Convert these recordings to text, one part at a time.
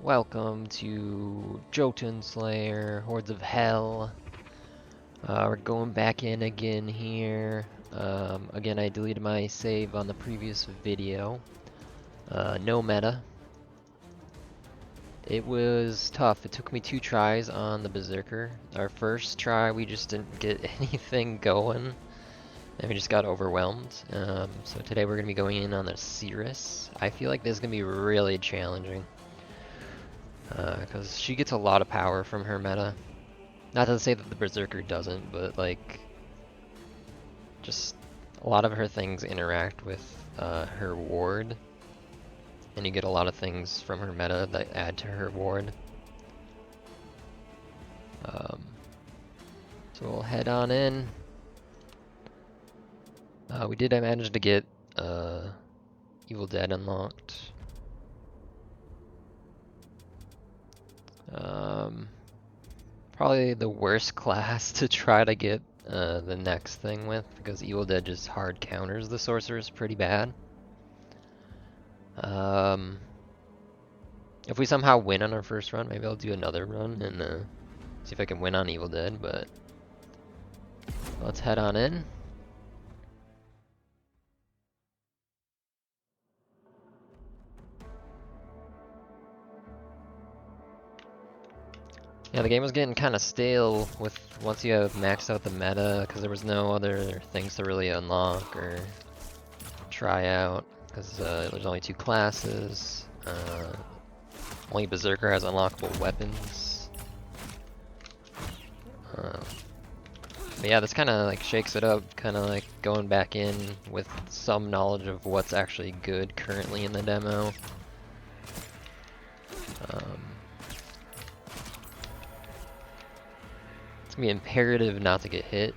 Welcome to Jotunnslayer, Hordes of Hell. We're going back in again here. Again, I deleted my save on the previous video. No meta. It was tough. It took me 2 tries on the Berserker. Our first try, we just didn't get anything going, and we just got overwhelmed. So today we're going to be going in on the Seeress. I feel like this is going to be really challenging. Because she gets a lot of power from her meta. Not to say that the Berserker doesn't, but like, just a lot of her things interact with her ward, and you get a lot of things from her meta that add to her ward. So we'll head on in. We did manage to get Evil Dead unlocked. Probably the worst class to try to get the next thing with, because Evil Dead just hard counters the sorcerers pretty bad. If we somehow win on our first run, maybe I'll do another run and see if I can win on Evil Dead, but let's head on in. Yeah, the game was getting kind of stale with once you have maxed out the meta, because there was no other things to really unlock or try out, because there's only 2 classes. Only Berserker has unlockable weapons. But yeah, this kind of like shakes it up, kind of like going back in with some knowledge of what's actually good currently in the demo. It's gonna be imperative not to get hit.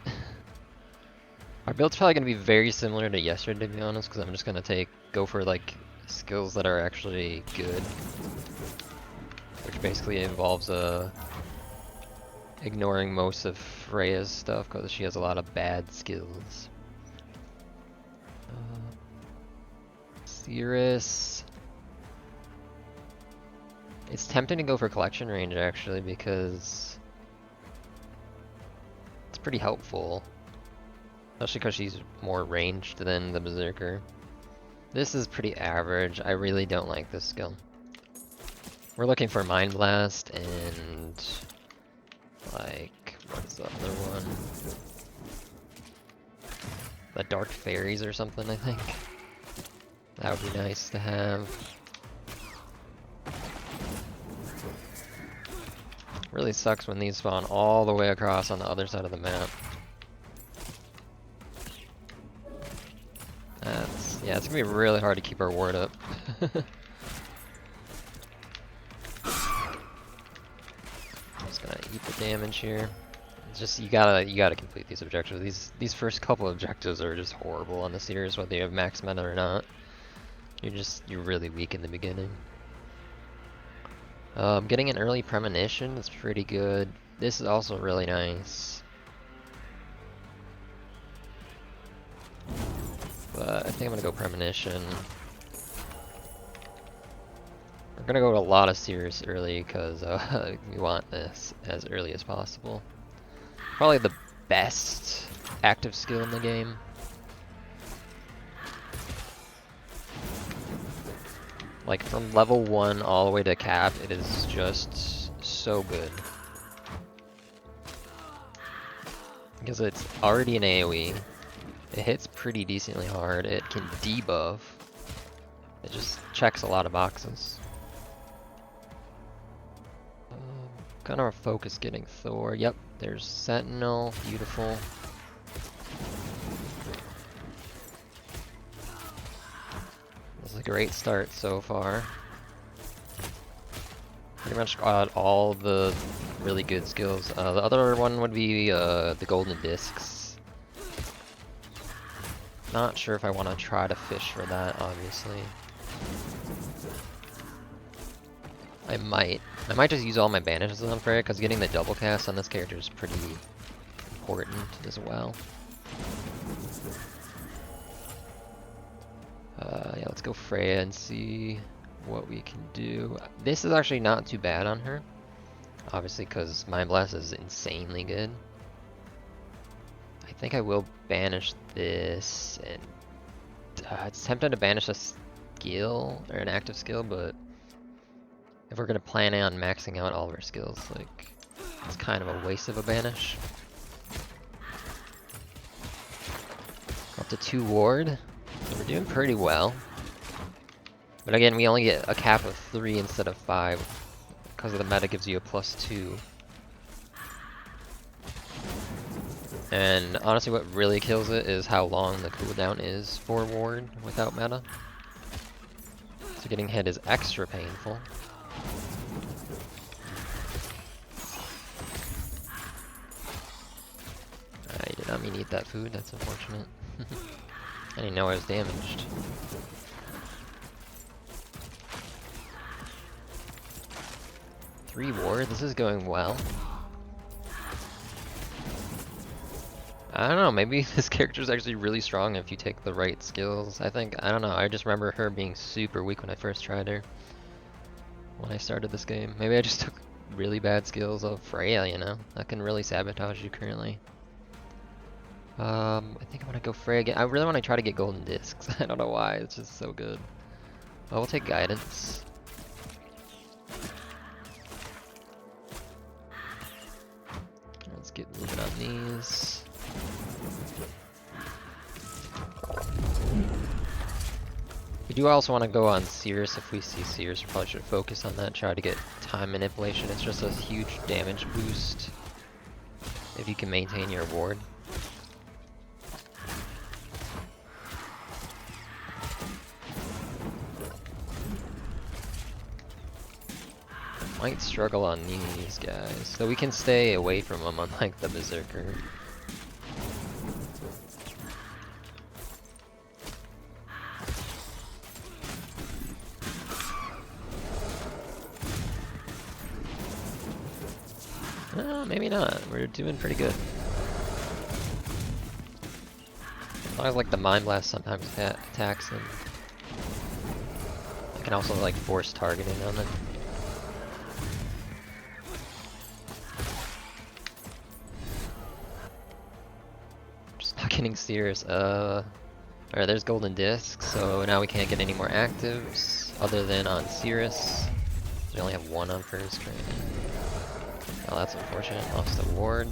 Our build's probably gonna be very similar to yesterday, to be honest, because I'm just gonna go for like skills that are actually good, which basically involves ignoring most of Freya's stuff because she has a lot of bad skills. Seeress. It's tempting to go for collection range actually, because it's pretty helpful. Especially because she's more ranged than the Berserker. This is pretty average. I really don't like this skill. We're looking for Mind Blast and like, what's the other one? The Dark Fairies or something, I think. That would be nice to have. Really sucks when these spawn all the way across on the other side of the map. Yeah, it's gonna be really hard to keep our ward up. I'm just gonna eat the damage here. It's just you gotta complete these objectives. These first couple objectives are just horrible on the series, whether you have max mana or not. You're really weak in the beginning. Getting an early premonition is pretty good. This is also really nice. But I think I'm gonna go premonition. We're gonna go to a lot of Seeress early because we want this as early as possible. Probably the best active skill in the game. Like from level 1 all the way to cap, it is just so good. Because it's already an AoE. It hits pretty decently hard. It can debuff. It just checks a lot of boxes. Kind of focus getting Thor. Yep, there's Sentinel. Beautiful. This is a great start so far. Pretty much got all the really good skills. The other one would be the golden discs. Not sure if I want to try to fish for that, obviously. I might just use all my bandages on Freya, because getting the double cast on this character is pretty important as well. Yeah, let's go Freya and see what we can do. This is actually not too bad on her. Obviously, because Mind Blast is insanely good. I think I will banish this, and it's tempting to banish a skill, or an active skill, but if we're gonna plan on maxing out all of our skills, like, it's kind of a waste of a banish. Up to 2 ward, so we're doing pretty well. But again, we only get a cap of 3 instead of 5, because of the meta gives you a +2. And honestly, what really kills it is how long the cooldown is for ward without meta. So getting hit is extra painful. I did not mean to eat that food, that's unfortunate. I didn't know I was damaged. Three ward, this is going well. I don't know, maybe this character is actually really strong if you take the right skills. I don't know, I just remember her being super weak when I first tried her. When I started this game. Maybe I just took really bad skills of Freya, you know? That can really sabotage you currently. I think I'm gonna go Freya again. I really want to try to get golden discs. I don't know why, it's just so good. Well, we'll take guidance. Let's get moving on these. We do also want to go on Seeress. If we see Seeress, we probably should focus on that, try to get time manipulation. It's just a huge damage boost if you can maintain your ward. Might struggle on these guys, so we can stay away from them, unlike the Berserker. Maybe not. We're doing pretty good. I like the Mind Blast sometimes attacks them. I can also like force targeting on them. Just not getting Seeress. Alright, there's golden discs, so now we can't get any more actives other than on Seeress. We only have 1 on first right now. Oh, that's unfortunate. Lost the ward.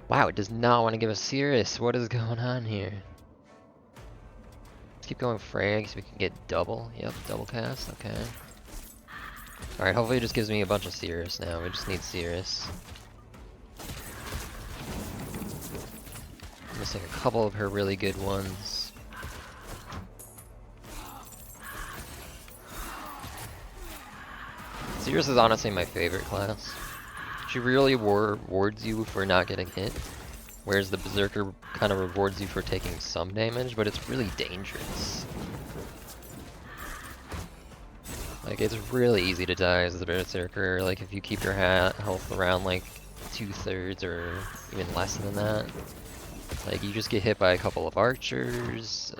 Wow, it does not want to give us Seeress. What is going on here? Let's keep going Frag so we can get double. Yep, double cast. Okay. Alright, hopefully it just gives me a bunch of Seeress now. We just need Seeress. Missing a couple of her really good ones. Seeress is honestly my favorite class. She really rewards you for not getting hit, whereas the Berserker kind of rewards you for taking some damage, but it's really dangerous. Like, it's really easy to die as the Berserker, like if you keep your health around like 2/3 or even less than that. Like, you just get hit by a couple of archers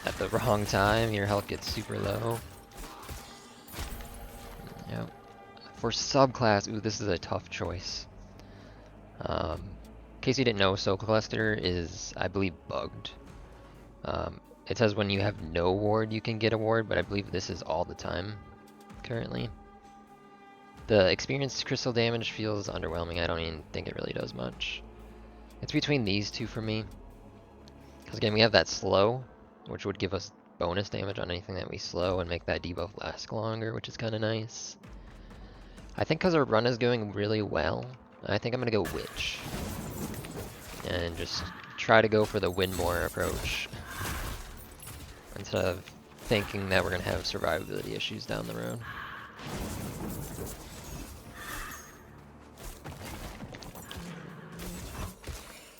at the wrong time, your health gets super low. Yep. For subclass, ooh, this is a tough choice. In case you didn't know, Soul Collector is, I believe, bugged. It says when you have no ward, you can get a ward, but I believe this is all the time, currently. The experienced crystal damage feels underwhelming. I don't even think it really does much. It's between these two for me. Because again, we have that slow, which would give us bonus damage on anything that we slow and make that debuff last longer, which is kind of nice. I think because our run is going really well, I think I'm going to go Witch. And just try to go for the win more approach. Instead of thinking that we're going to have survivability issues down the road.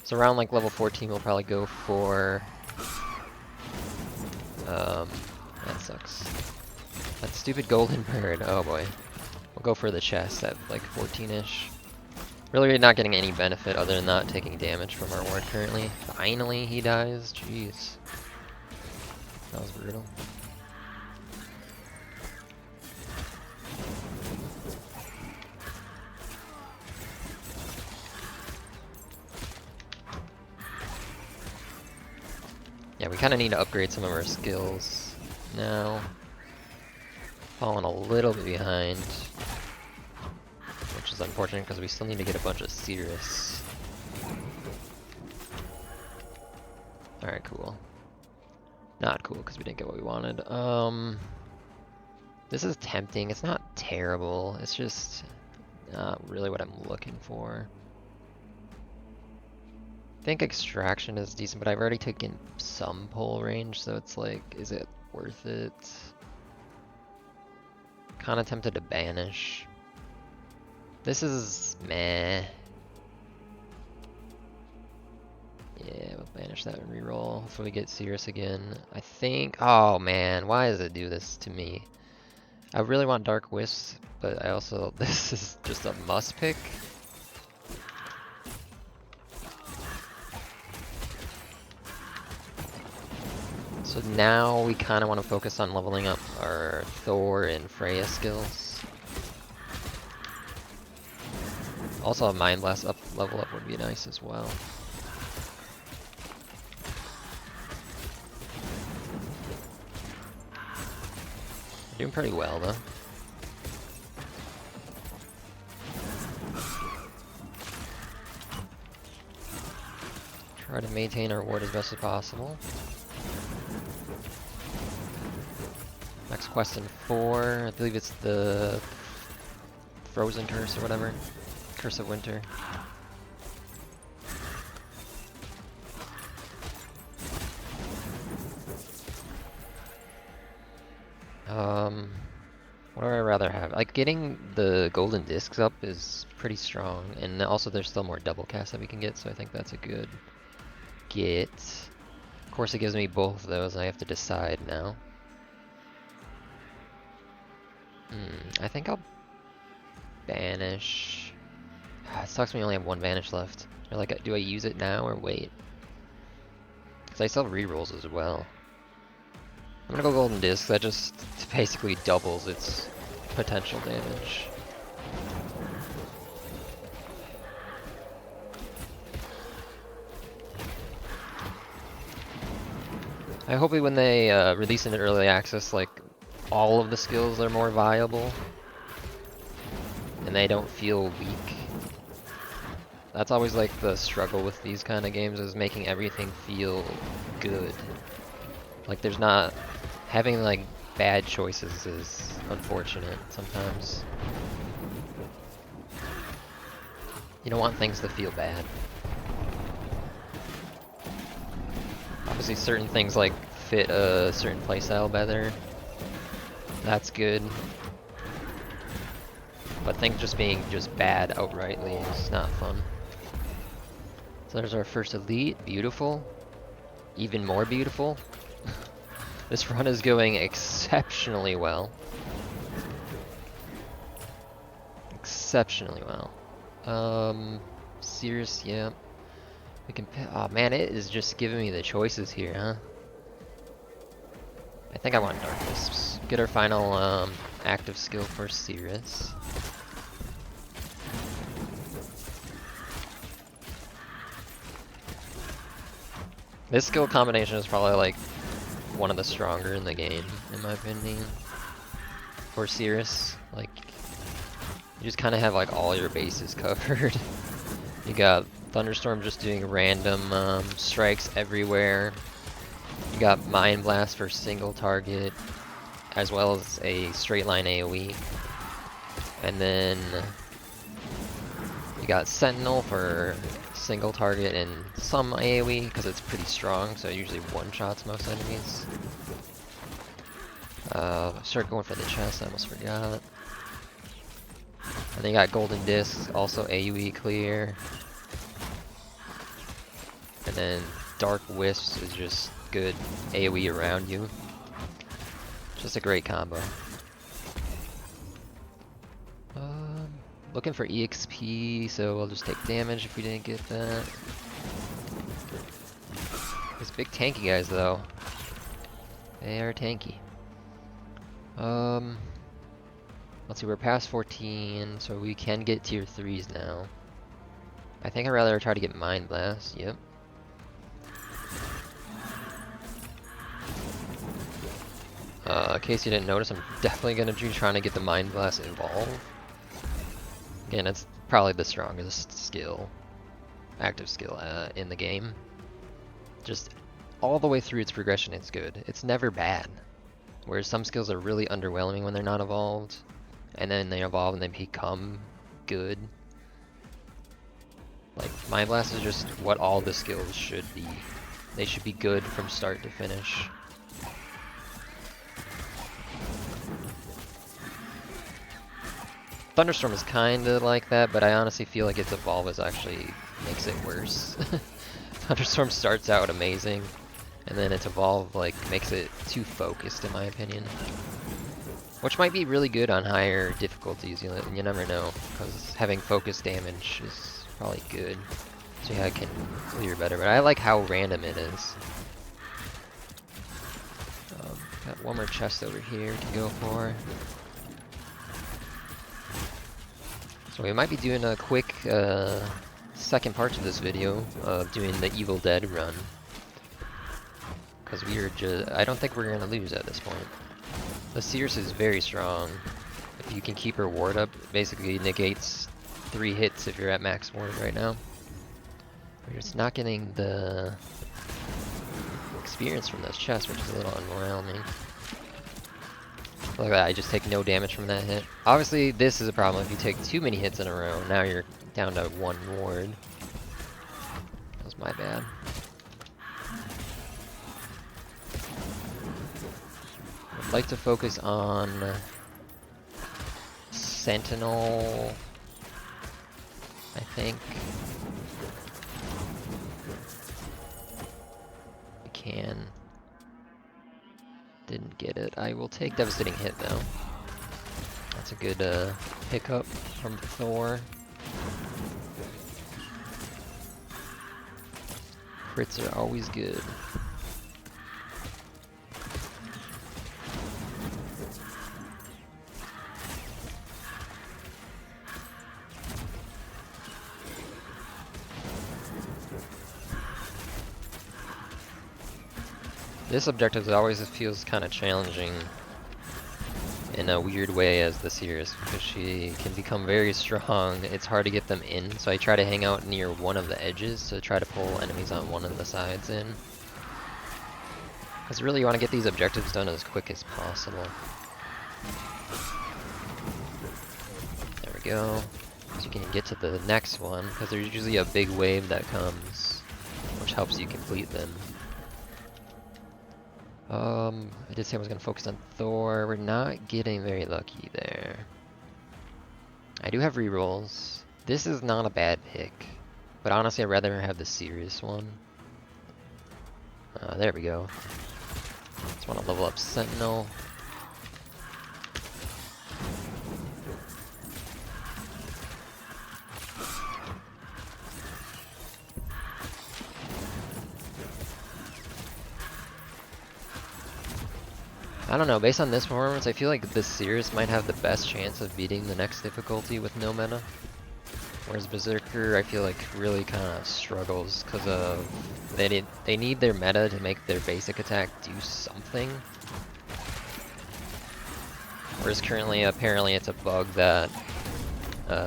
So around like level 14 we'll probably go for... that sucks. That stupid golden bird, oh boy. We'll go for the chest at like 14-ish. Really not getting any benefit other than not taking damage from our ward currently. Finally he dies, jeez. That was brutal. Yeah, we kind of need to upgrade some of our skills now. Falling a little bit behind, which is unfortunate because we still need to get a bunch of Seeress. Alright, cool. Not cool because we didn't get what we wanted. This is tempting. It's not terrible. It's just not really what I'm looking for. I think extraction is decent, but I've already taken some pull range, so it's like, is it worth it? Kinda tempted to banish. This is meh. Yeah, we'll banish that and reroll. Hopefully we get Seeress again. I think, oh man, why does it do this to me? I really want Dark Wisp, but I also, this is just a must pick. So now we kind of want to focus on leveling up our Thor and Freya skills. Also a Mind Blast level up would be nice as well. We're doing pretty well though. Try to maintain our ward as best as possible. Next quest in 4, I believe it's the Frozen Curse or whatever. Curse of Winter. What do I rather have? Like, getting the golden discs up is pretty strong, and also there's still more double casts that we can get, so I think that's a good get. Of course it gives me both of those, and I have to decide now. I think I'll banish. It sucks we only have one banish left. Or like, do I use it now or wait? Because I still have rerolls as well. I'm gonna go golden disc. That just basically doubles its potential damage. I hope when they release into early access, like, all of the skills are more viable and they don't feel weak. That's always like the struggle with these kind of games, is making everything feel good. Like, there's not having like bad choices is unfortunate sometimes. You don't want things to feel bad. Obviously certain things like fit a certain playstyle better. That's good. But things just being just bad outrightly is not fun. So there's our first elite. Beautiful. Even more beautiful. This run is going exceptionally well. Exceptionally well. Seeress, yeah. We can pick. Oh man, it is just giving me the choices here, huh? I think I want Dark Wisps. Get our final active skill for Seeress. This skill combination is probably like one of the stronger in the game, in my opinion. For Seeress, like, you just kind of have like all your bases covered. You got Thunderstorm just doing random strikes everywhere. You got Mind Blast for single target, as well as a straight line AoE. And then you got Sentinel for single target and some AoE, because it's pretty strong, so it usually one-shots most enemies. Start going for the chest, I almost forgot. And then you got Golden Disc, also AoE clear. And then Dark Wisps is just good AoE around you. Just a great combo. Looking for EXP, so we'll just take damage if we didn't get that. These big tanky guys though. They are tanky. Let's see, we're past 14, so we can get tier 3s now. I think I'd rather try to get Mind Blast, yep. In case you didn't notice, I'm definitely gonna be trying to get the Mind Blast Evolve. Again, it's probably the strongest skill, active skill in the game. Just all the way through its progression, it's good. It's never bad. Whereas some skills are really underwhelming when they're not evolved, and then they evolve and they become good. Like, Mind Blast is just what all the skills should be. They should be good from start to finish. Thunderstorm is kinda like that, but I honestly feel like its evolve is actually makes it worse. Thunderstorm starts out amazing, and then its evolve like makes it too focused in my opinion. Which might be really good on higher difficulties, you never know, because having focus damage is probably good. So yeah, I can clear better, but I like how random it is. Got one more chest over here to go for. So we might be doing a quick second part of this video of doing the Evil Dead run. Because we are just, I don't think we're going to lose at this point. The Seeress is very strong. If you can keep her ward up, it basically negates 3 hits if you're at max ward right now. We're just not getting the experience from those chests, which is a little underwhelming. Look at that, I just take no damage from that hit. Obviously, this is a problem. If you take too many hits in a row, now you're down to 1 ward. That was my bad. I'd like to focus on Sentinel, I think. I can. Didn't get it. I will take Devastating Hit though. That's a good pickup from Thor. Crits are always good. This objective always feels kind of challenging in a weird way as the Seeress, because she can become very strong. It's hard to get them in, so I try to hang out near one of the edges to try to pull enemies on one of the sides in. Because really you want to get these objectives done as quick as possible. There we go. So you can get to the next one, because there's usually a big wave that comes, which helps you complete them. I did say I was going to focus on Thor. We're not getting very lucky there. I do have rerolls. This is not a bad pick, but honestly I'd rather have the Seeress one. There we go. Just want to level up Sentinel. I don't know, based on this performance, I feel like the Seeress might have the best chance of beating the next difficulty with no meta. Whereas Berserker, I feel like really kind of struggles because of they need their meta to make their basic attack do something. Whereas currently, apparently it's a bug that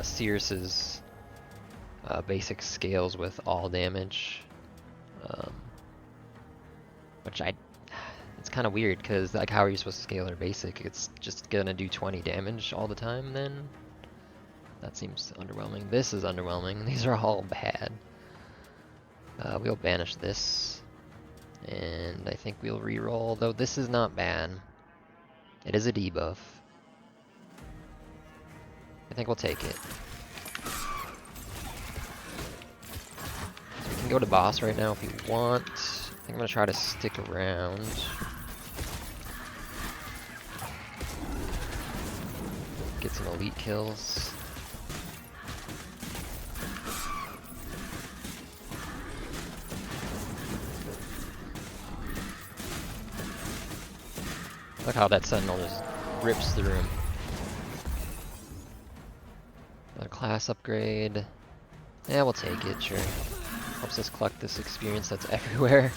Seeress's basic scales with all damage. Which it's kind of weird, because like how are you supposed to scale her basic? It's just gonna do 20 damage all the time then? That seems underwhelming. This is underwhelming. These are all bad. We'll banish this. And I think we'll reroll, though this is not bad. It is a debuff. I think we'll take it. So we can go to boss right now if you want. I think I'm gonna try to stick around. Get some elite kills. Look how that Sentinel just rips through him. Another class upgrade. Yeah, we'll take it, sure. Helps us collect this experience that's everywhere.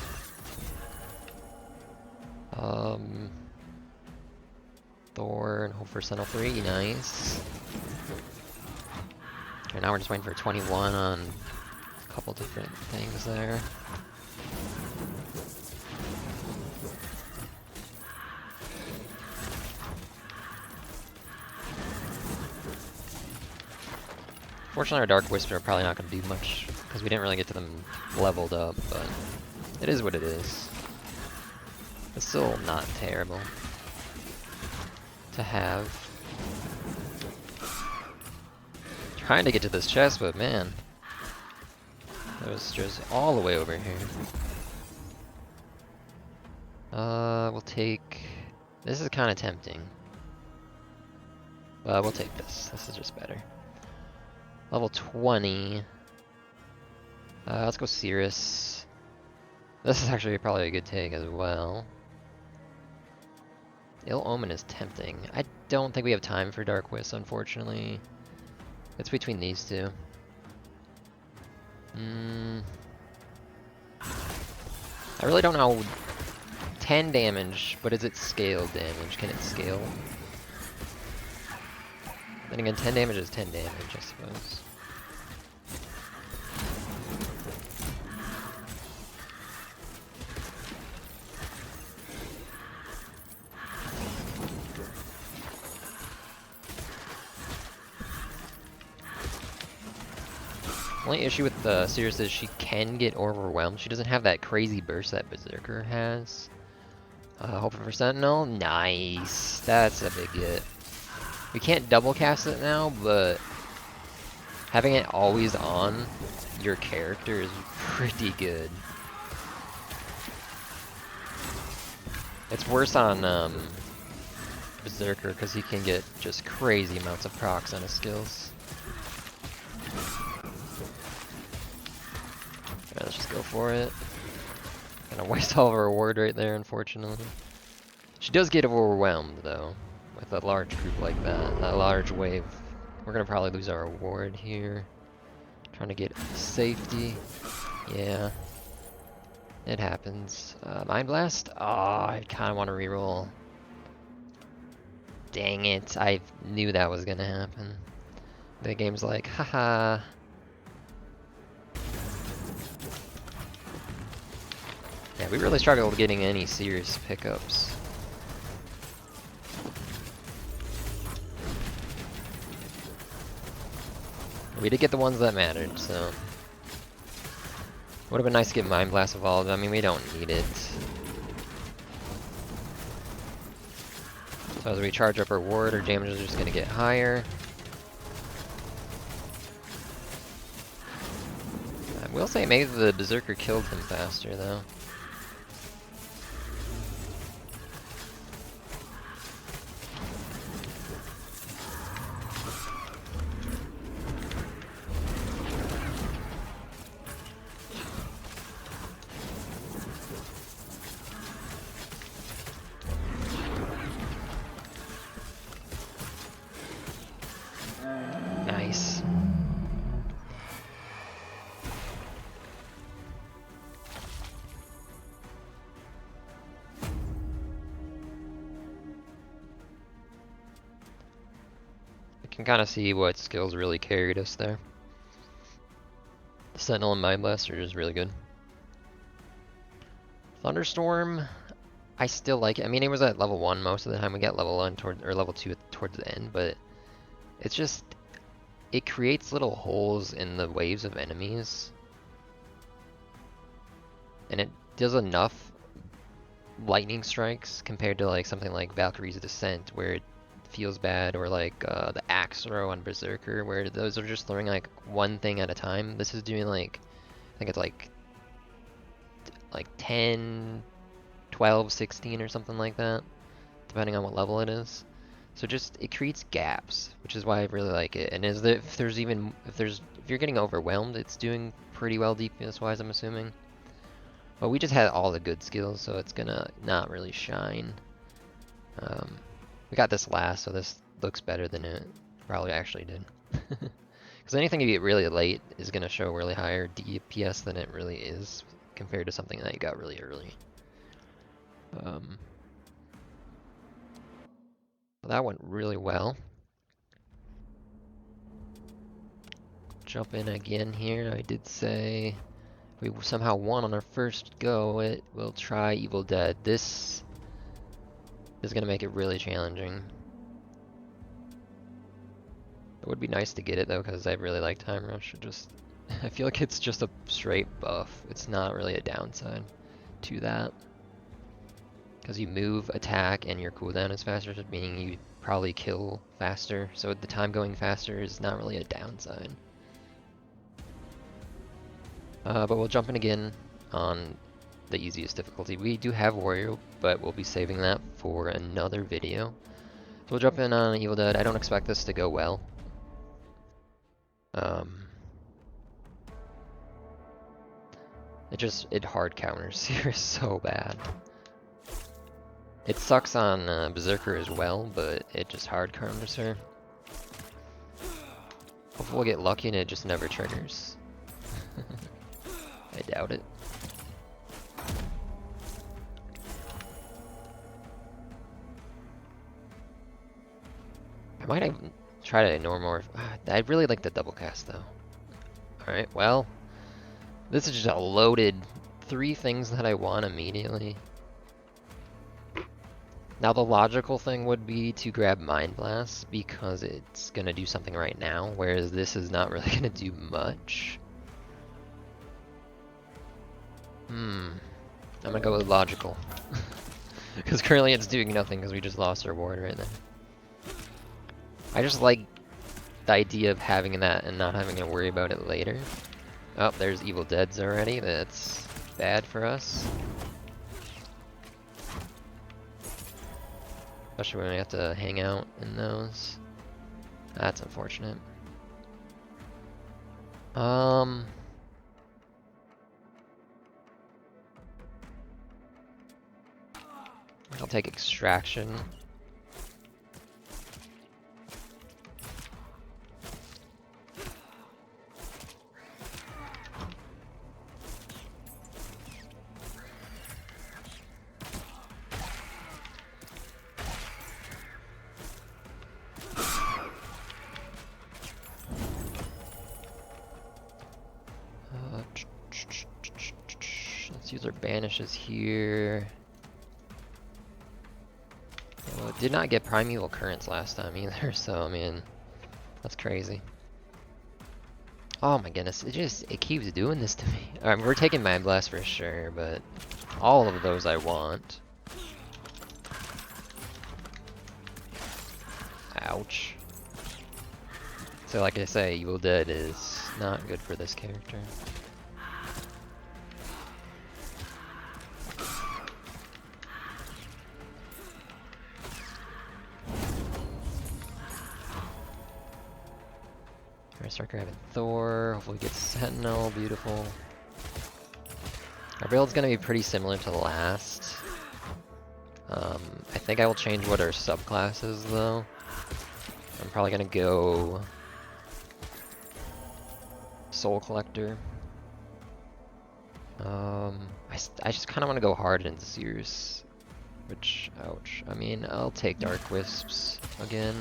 Thor and hope for Sentinel 3, nice. And now we're just waiting for 21 on a couple different things there. Fortunately, our Dark Whisper are probably not going to do much, because we didn't really get to them leveled up, but it is what it is. It's still not terrible to have. Trying to get to this chest, but man, it was just all the way over here. We'll take... This is kind of tempting. We'll take this. This is just better. Level 20. Let's go Seeress. This is actually probably a good take as well. Ill Omen is tempting. I don't think we have time for Dark Wisp, unfortunately. It's between these two. I really don't know. 10 damage, but is it scaled damage? Can it scale? Then again, 10 damage is 10 damage, I suppose. Only issue with the Seeress is she can get overwhelmed. She doesn't have that crazy burst that Berserker has. Hoping for Sentinel. Nice. That's a big get. We can't double cast it now, but having it always on your character is pretty good. It's worse on Berserker because he can get just crazy amounts of procs on his skills. Alright, let's just go for it. Gonna waste all of our reward right there, unfortunately. She does get overwhelmed, though, with a large group like that, a large wave. We're gonna probably lose our reward here. Trying to get safety. Yeah. It happens. Mind Blast? Oh, I kinda wanna reroll. Dang it, I knew that was gonna happen. The game's like, haha. Yeah, we really struggled getting any serious pickups. We did get the ones that mattered, so... Would have been nice to get Mind Blast evolved. I mean, we don't need it. So as we charge up our ward, our damage is just gonna get higher. I will say maybe the Berserker killed him faster, though. Nice. I can kind of see what skills really carried us there. Sentinel and Mind Blast are just really good. Thunderstorm, I still like it. I mean, it was at level 1 most of the time. We got level 1 or level 2 towards the end, but it's just, it creates little holes in the waves of enemies. And it does enough lightning strikes compared to like something like Valkyrie's Descent, where it feels bad, or like the axe throw on Berserker, where those are just throwing like one thing at a time. This is doing like, I think it's like 10, 12, 16 or something like that, depending on what level it is. So just, it creates gaps, which is why I really like it. And if you're getting overwhelmed, it's doing pretty well DPS wise, I'm assuming. But we just had all the good skills, so it's gonna not really shine. We got this last, so this looks better than it probably actually did. Because anything you get really late is going to show really higher DPS than it really is compared to something that you got really early. So that went really well. Jump in again here. I did say if we somehow won on our first go, we'll try Evil Dead. This is going to make it really challenging. It would be nice to get it though, because I really like Time Rush. I feel like it's just a straight buff. It's not really a downside to that. Because you move, attack, and your cooldown is faster, meaning you probably kill faster. So the time going faster is not really a downside. But we'll jump in again on the easiest difficulty. We do have Warrior, but we'll be saving that for another video. So we'll jump in on Evil Dead. I don't expect this to go well. It hard counters Seeress so bad. It sucks on Berserker as well, but it just hard counters her. Hopefully we'll get lucky and it just never triggers. I doubt it. I might even try to ignore more. I really like the double cast though. Alright, well, this is just a loaded 3 things that I want immediately. Now the logical thing would be to grab Mind Blast because it's gonna do something right now, whereas this is not really gonna do much. I'm gonna go with logical. Because currently it's doing nothing because we just lost our ward right there. I just like the idea of having that and not having to worry about it later. Oh, there's Evil Deads already. That's bad for us. Especially when we have to hang out in those. That's unfortunate. I'll take Extraction. Let's use our banishes here. Well, it did not get Primeval Currents last time either, so I mean, that's crazy. Oh my goodness, it keeps doing this to me. Alright, we're taking Mind Blast for sure, but all of those I want. Ouch. So like I say, Evil Dead is not good for this character. Alright, start grabbing Thor. Hopefully we get Sentinel. Beautiful. Our build's gonna be pretty similar to the last. I think I will change what our subclass is though. I'm probably gonna go Soul Collector. I just kind of want to go hard into Seeress, which, ouch. I mean, I'll take Dark Wisps again.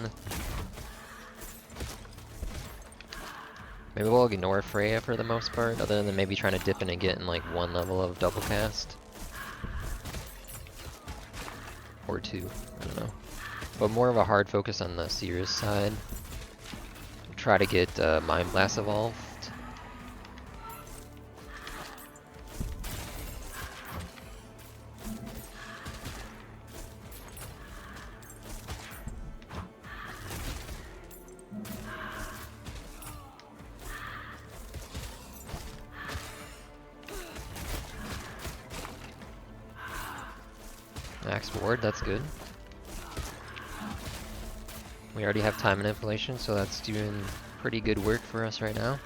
Maybe we'll ignore Freya for the most part, other than maybe trying to dip in and get in like 1 level of double cast. Or 2, I don't know. But more of a hard focus on the Seeress side. Try to get Mind Blast evolved. Max ward, that's good. We already have time manipulation, so that's doing pretty good work for us right now.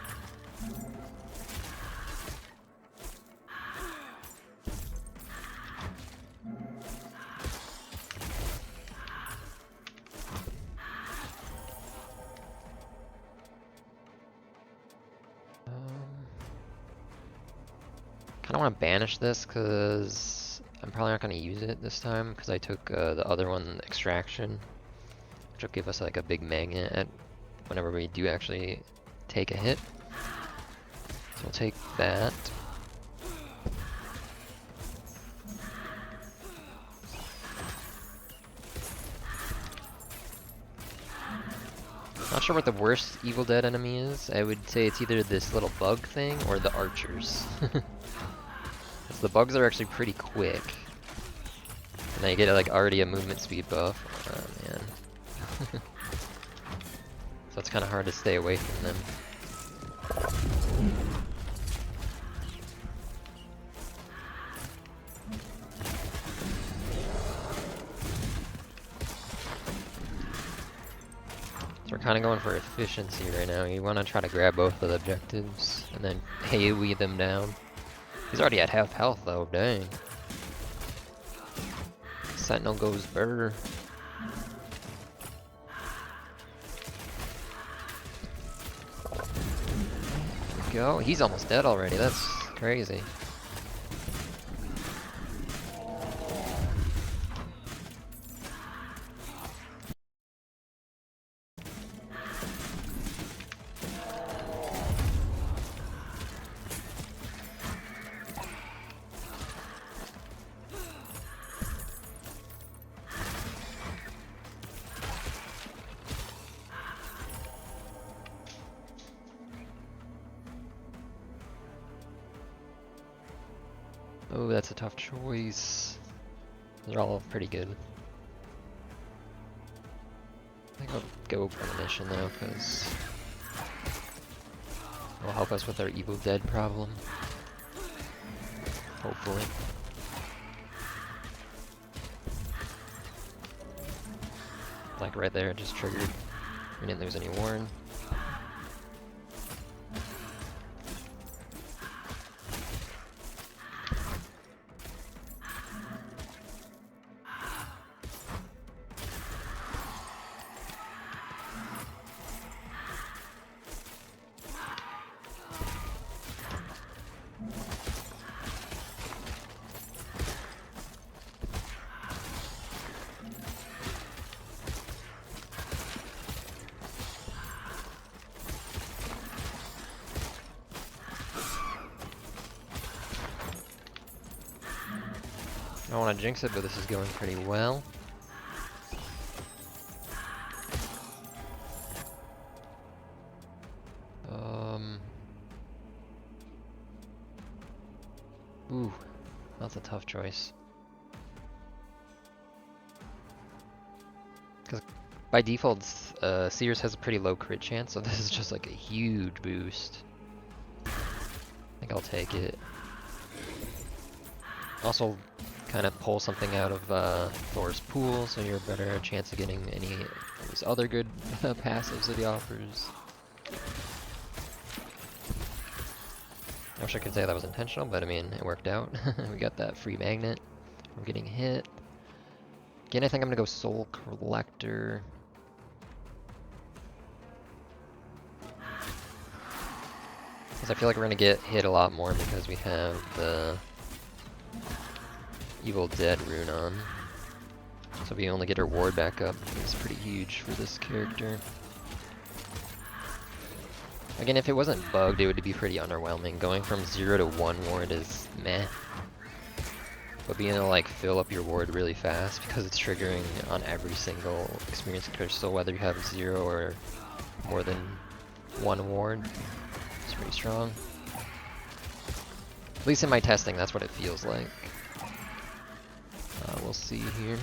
Kinda wanna banish this, cause I'm probably not gonna use it this time, cause I took the other one, Extraction, which will give us like a big magnet at whenever we do actually take a hit. So we'll take that. Not sure what the worst Evil Dead enemy is. I would say it's either this little bug thing or the archers. Because the bugs are actually pretty quick. And then you get like already a movement speed buff. Oh man. So it's kind of hard to stay away from them. So we're kind of going for efficiency right now. You want to try to grab both of the objectives and then AoE them down. He's already at half health though, dang. Sentinel goes burr. Go. He's almost dead already. That's crazy. Oh, that's a tough choice. They're all pretty good. I think I'll go Premonition though, because it'll help us with our Evil Dead problem. Hopefully. Like right there, it just triggered. We didn't lose any Warren. I don't want to jinx it, but this is going pretty well. Ooh, that's a tough choice. Because by default, Seeress has a pretty low crit chance, so this is just like a huge boost. I think I'll take it. Also, kind of pull something out of Thor's pool, so you're a better chance of getting any of his other good passives that he offers. I wish I could say that was intentional, but I mean, it worked out. We got that free magnet from getting hit. Again, I think I'm gonna go Soul Collector. Because I feel like we're gonna get hit a lot more because we have the Evil Dead rune on. So we only get our ward back up. It's pretty huge for this character. Again, if it wasn't bugged, it would be pretty underwhelming. Going from 0 to 1 ward is meh. But being able to like fill up your ward really fast because it's triggering on every single experience crystal, whether you have 0 or more than 1 ward, it's pretty strong. At least in my testing, that's what it feels like. We'll see here.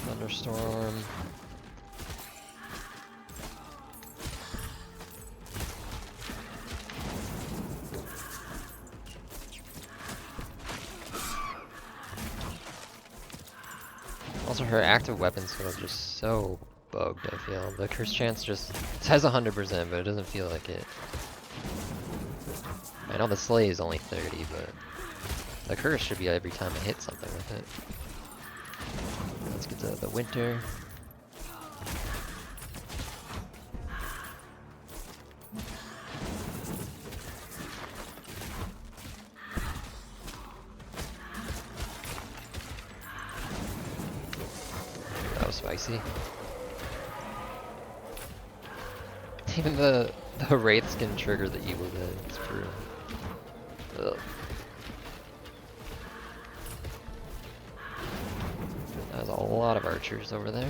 Thunderstorm. her active weapon skill is just so bugged, I feel. The curse chance just it says 100%, but it doesn't feel like it. I know the slay is only 30, but the curse should be every time I hit something with it. Let's get to the winter. That was spicy. Even the wraiths can trigger the evil dead. It's true. Ugh. There's a lot of archers over there.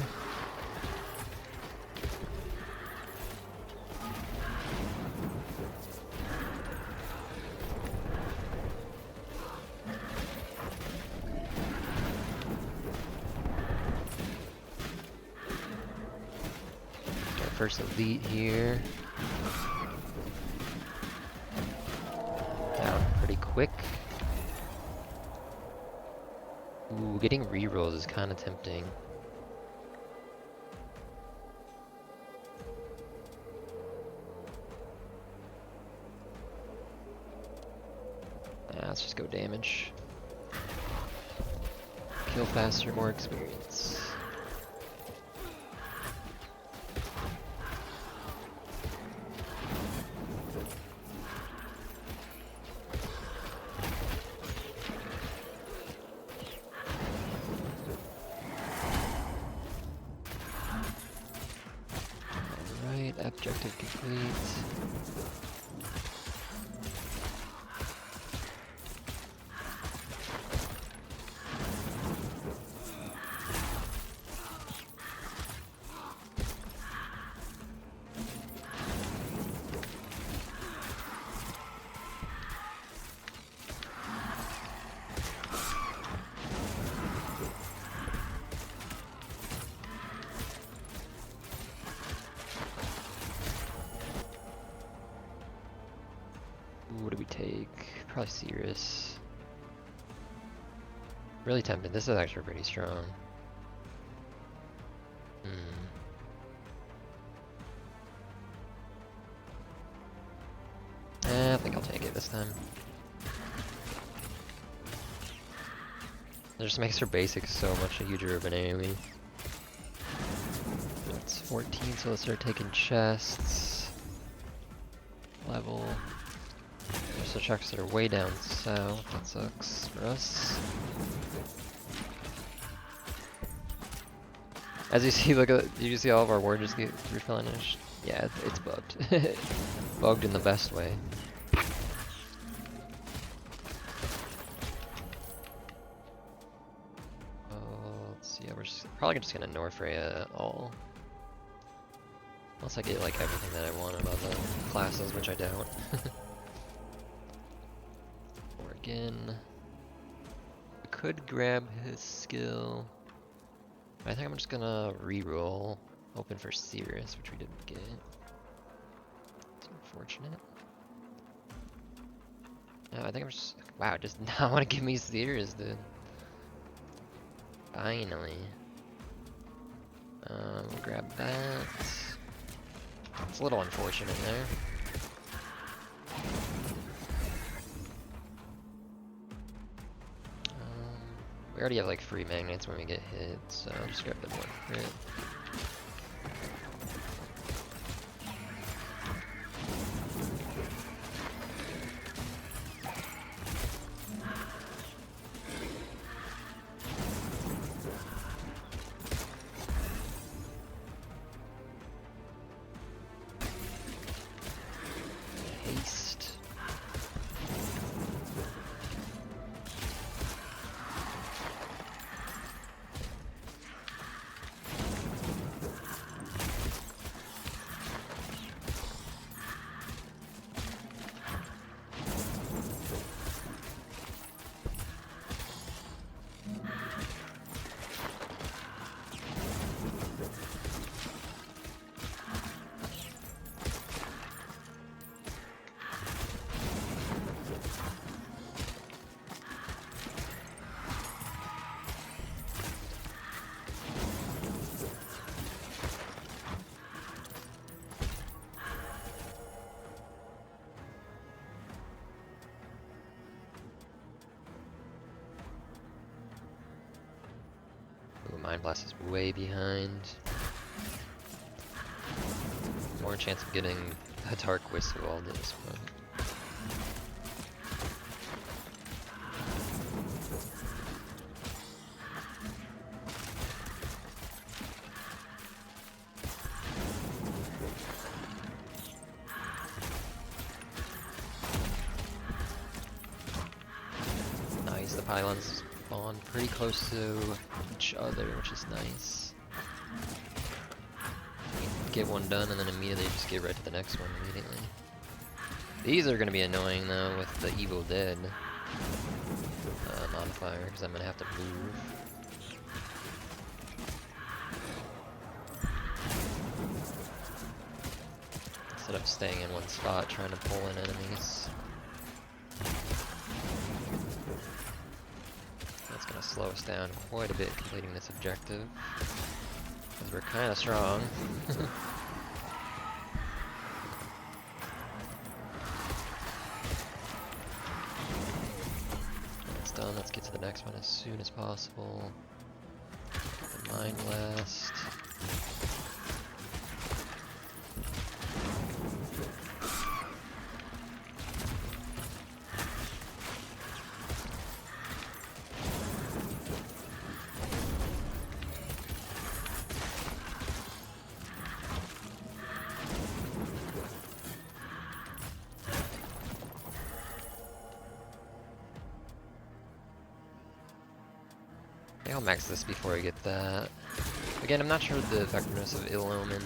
Our first elite here. Down pretty quick. Ooh, getting rerolls is kind of tempting. Let's just go damage. Kill faster, more experience. Objective complete. What do we take? Probably Seeress. Really tempted. This is actually pretty strong. I think I'll take it this time. It just makes her basic so much huger of an AoE. It's 14, so let's start taking chests. Level. So checks are way down south. That sucks for us. As you see, look at you see all of our war just get replenished. Yeah, it's bugged. Bugged in the best way. Let's see. Yeah, we're probably just gonna North Freya all. Unless I get like everything that I want about the classes, which I doubt. Again, I could grab his skill. I think I'm just gonna reroll, open for Seeress, which we didn't get. It's unfortunate. No, I think I'm just wow, just not want to give me Seeress, dude. Finally, we'll grab that. It's a little unfortunate there. We already have like free magnets when we get hit, so I'll just grab the one crit. Haste. Blast is way behind. More chance of getting a Dark Wisp wall at this point. Nice, the pylons spawn pretty close to each other, which is nice. Get one done and then immediately just get right to the next one immediately. These are going to be annoying though with the Evil Dead modifier, because I'm going to have to move. Instead of staying in one spot trying to pull in enemies. That's going to slow us down quite a bit completing this objective. Because we're kind of strong. That's done. Let's get to the next one as soon as possible. The Mind Blast. I'll max this before I get that. Again, I'm not sure the effectiveness of Ill Omen.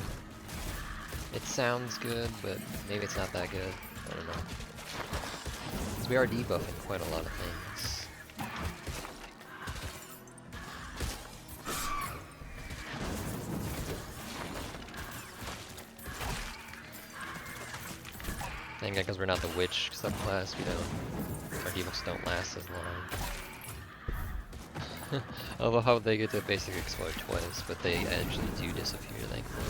It sounds good, but maybe it's not that good. I don't know. Because we are debuffing quite a lot of things. I think because we're not the Witch subclass, we don't. Our debuffs don't last as long. I love how they get to basic explode twice, but they actually do disappear, thankfully.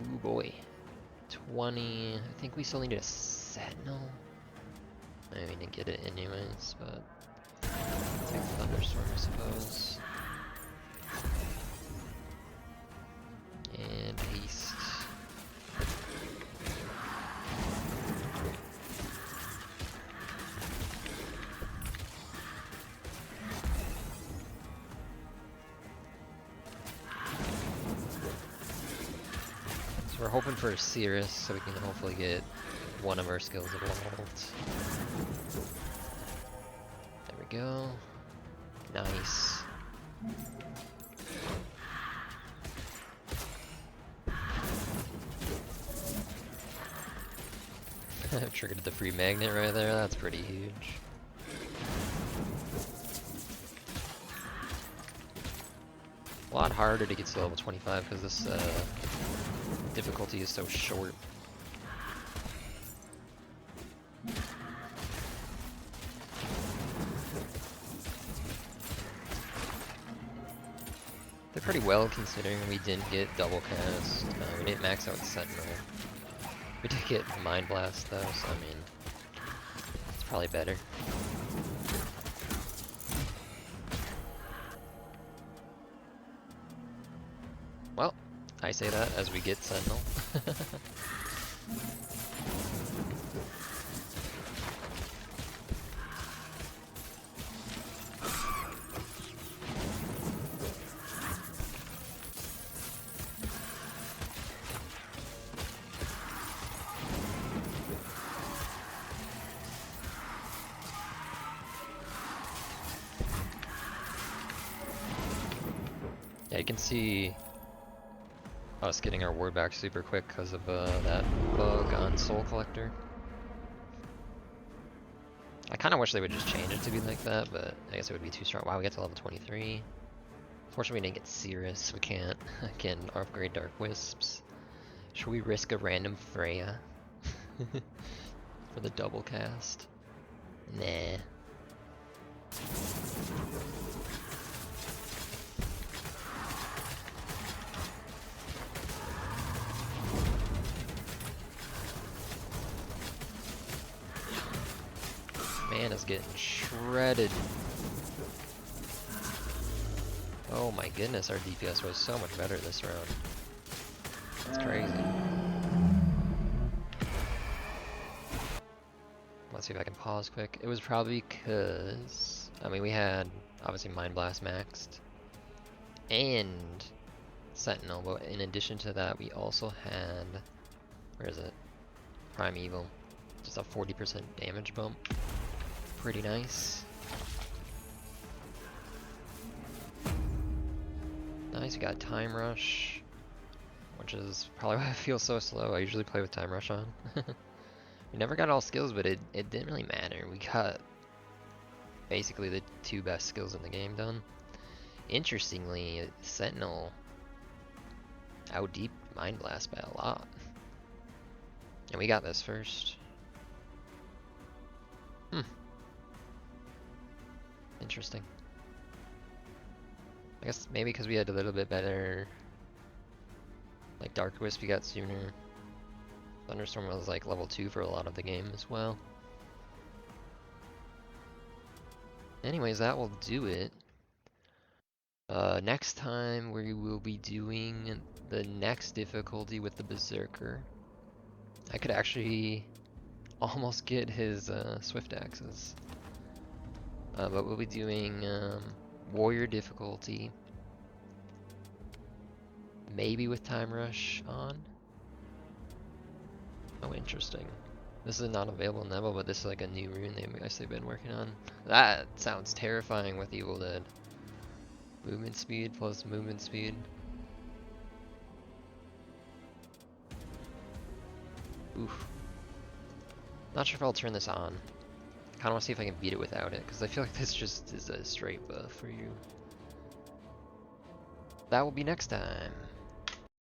Ooh boy. 20. I think we still need a Sentinel. I mean, to get it anyways, but take the Thunderstorm, I suppose. And Haste. We're hoping for a Seeress, so we can hopefully get one of our skills evolved. There we go. Nice. Triggered the free magnet right there, that's pretty huge. A lot harder to get to level 25 because this difficulty is so short. They're pretty well considering we didn't get double cast. We didn't max out Sentinel. We did get Mind Blast though, so I mean, it's probably better. Well, I say that as we get Sentinel. Yeah, you can see us getting our ward back super quick because of that bug on Soul Collector. I kind of wish they would just change it to be like that, but I guess it would be too strong. Wow, we got to level 23. Fortunately, we didn't get Seeress, so we can't, again, upgrade Dark Wisps. Should we risk a random Freya for the double cast? Nah. Man is getting shredded. Oh my goodness, our DPS was so much better this round. That's crazy. Let's see if I can pause quick. It was probably because, I mean, we had obviously Mind Blast maxed and Sentinel, but in addition to that, we also had, where is it? Primeval. Just a 40% damage bump. Pretty nice. Nice, we got Time Rush, which is probably why I feel so slow. I usually play with Time Rush on. We never got all skills, but it didn't really matter. We got basically the 2 best skills in the game done. Interestingly, Sentinel out deep Mind Blast by a lot. And we got this first. Interesting. I guess maybe because we had a little bit better, like Dark Wisp we got sooner. Thunderstorm was like level 2 for a lot of the game as well. Anyways, that will do it. Next time we will be doing the next difficulty with the Berserker. I could actually almost get his Swift Axes. But we'll be doing Warrior difficulty. Maybe with Time Rush on. Oh, interesting. This is not available in Neville, but this is like a new rune they've been working on. That sounds terrifying with Evil Dead. Movement speed plus movement speed. Oof. Not sure if I'll turn this on. Kinda wanna see if I can beat it without it, because I feel like this just is a straight buff for you. That will be next time.